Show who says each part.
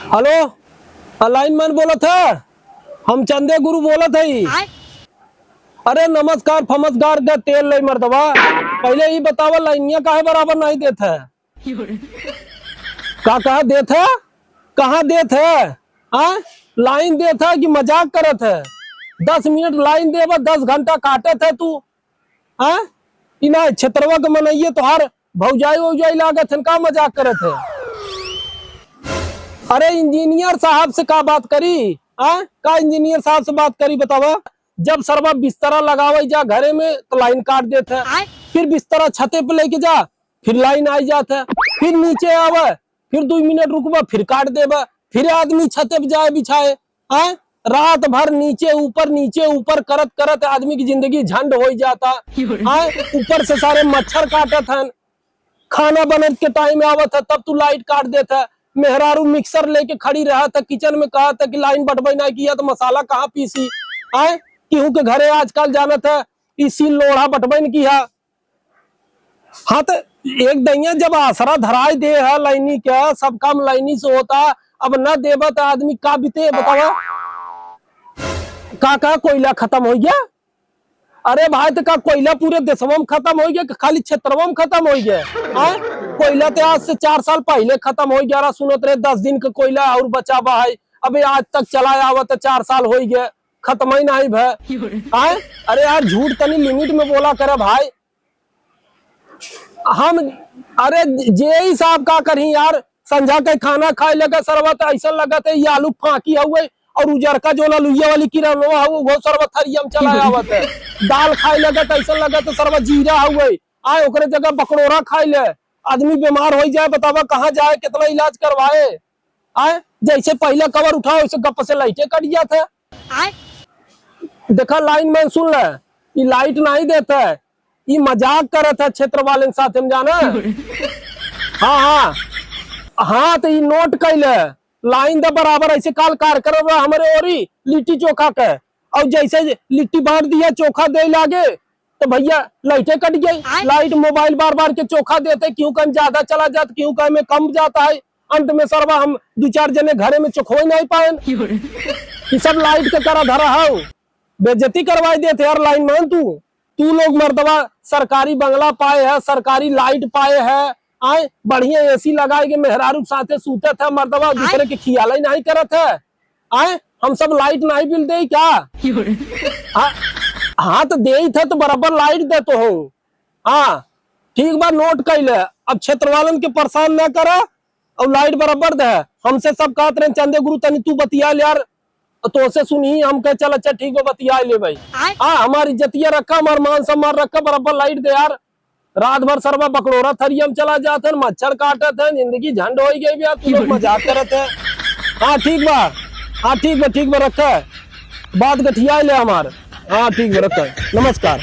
Speaker 1: Hello, lineman बोला था। हम चंदे गुरु बोला था। अरे नमस्कार फमस्कार का तेल ले मर्दवा, पहले ही बतावा लाइनिया काहे बराबर नहीं देता है। का कहा देता, कहाँ देता है? हाँ लाइन देता कि मजाक करत है? 10 मिनट लाइन देवा 10 घंटा काटत है तू। हाँ इना क्षेत्रवा के मनइये तोहार भौजाई वौजाई लागत है, का मजाक करत है? अरे इंजीनियर साहब से का बात करी? का इंजीनियर साहब से बात करी बतावा? जब सरवा बिस्तरा लगावे जा घरे में तो लाइन काट देता है, फिर बिस्तरा छते पे लेके जा फिर लाइन आ जाता है, फिर नीचे आवे फिर 2 मिनट रुकवा फिर काट देवा, फिर आदमी छते पे जाए बिछाए। रात भर नीचे ऊपर करत करत आदमी की जिंदगी झंड हो जाता। ऊपर से सारे मच्छर काटत है, खाना बने के टाइम आवत है तब तू लाइट काट देता है। मेहरारू मिक्सर लेके खड़ी रहा था किचन में, कहा था कि लाइन बटवाई ना किया तो मसाला कहाँ पीसी। केहू के घरे आजकल जाना था इसी लोढ़ा बटवाई न किया। हाँ तो एक दैया जब आसरा धराई दे है लाइनी का, सब काम लाइनी से होता, अब न देवा तो आदमी का बीते बतावा? का कोयला खत्म हो गया? अरे भाई तो का कोयला पूरे देशवा में खत्म हो गया, खाली क्षेत्रवा में खत्म हो गया? कोयला तो आज से 4 साल पहले खत्म हो गया। सुनत रहे 10 दिन का कोयला और बचा बा है, अबे आज तक चलाया हुआ तो 4 साल हो गया, खत्म ही नहीं भाई। अरे यार झूठ तनी लिमिट में बोला करे भाई। हम अरे जे हिसाब का करी यार, संझा के खाना खाए लगा सरवा तो ऐसा लगा था ये आलू फाकी हुए और उजर का जो लुइया वाली किरणवा है वो सरवा थरियम चलाया हुआ था। दाल खाए लगा तो ऐसा लगा तो सरवा जीरा हुए, आए ओकरे जगह बकड़ोरा खाए ले, आदमी बीमार हो जाए बतावा कहाँ जाए कितना इलाज करवाए। आए जैसे पहले कवर उठाओ वैसे गप से लाइटे कट जाता है। देखा लाइन मैन सुन ले, ये लाइट नहीं देता है, ये मजाक करत है क्षेत्र वाले के साथ में जाना। हाँ तो ये नोट कैले लाइन दे बराबर ऐसे काल कार कर हमारे ओरी लिट्टी चोखा के, और जैसे लिट्टी बांट दिया चोखा दे लागे तो भैया लाइटे कट गई। लाइट मोबाइल बार बार के चोखा देते, क्यों कहीं ज्यादा चला जाता क्यों कहीं में कम जाता है। अंत में सरवा हम 2-4 जने घरे में चोखो नहीं पाए। ये सब लाइट के करा धरा है, बेइज्जती करवाई देते यार लाइन में। तू लोग मर्दवा सरकारी बंगला पाए है, सरकारी लाइट पाए है, आए बढ़िया एसी लगाए के मेहरारू साथे सूते थे मर्दवा, दूसरे के खियाल ही नहीं करत है। आए हम सब लाइट नहीं बिल दे क्या? हाँ तो दे थे तो बराबर लाइट दे तो हो। हाँ ठीक बात नोट कैले, अब क्षेत्र वालन के परेशान न करा और लाइट बराबर दे। हमसे सब कहते रहे चंदे गुरु तनी तू बतिया ले यार, तो से सुनी हम कह चल अच्छा ठीक है बतिया ले भाई। हाँ हमारी इज्जतिया रखा, हमारा मान सम्मान रखा, बराबर लाइट दे यार। रात भर सरवा बकड़ोरा थरियम चला जाते मच्छर काटत है, जिंदगी झंड हो गई यार, तू लोग मजाक करते हैं। हाँ ठीक बा, हाँ ठीक बा रखा बात गठिया ले हमार। हाँ ठीक है रखा, नमस्कार।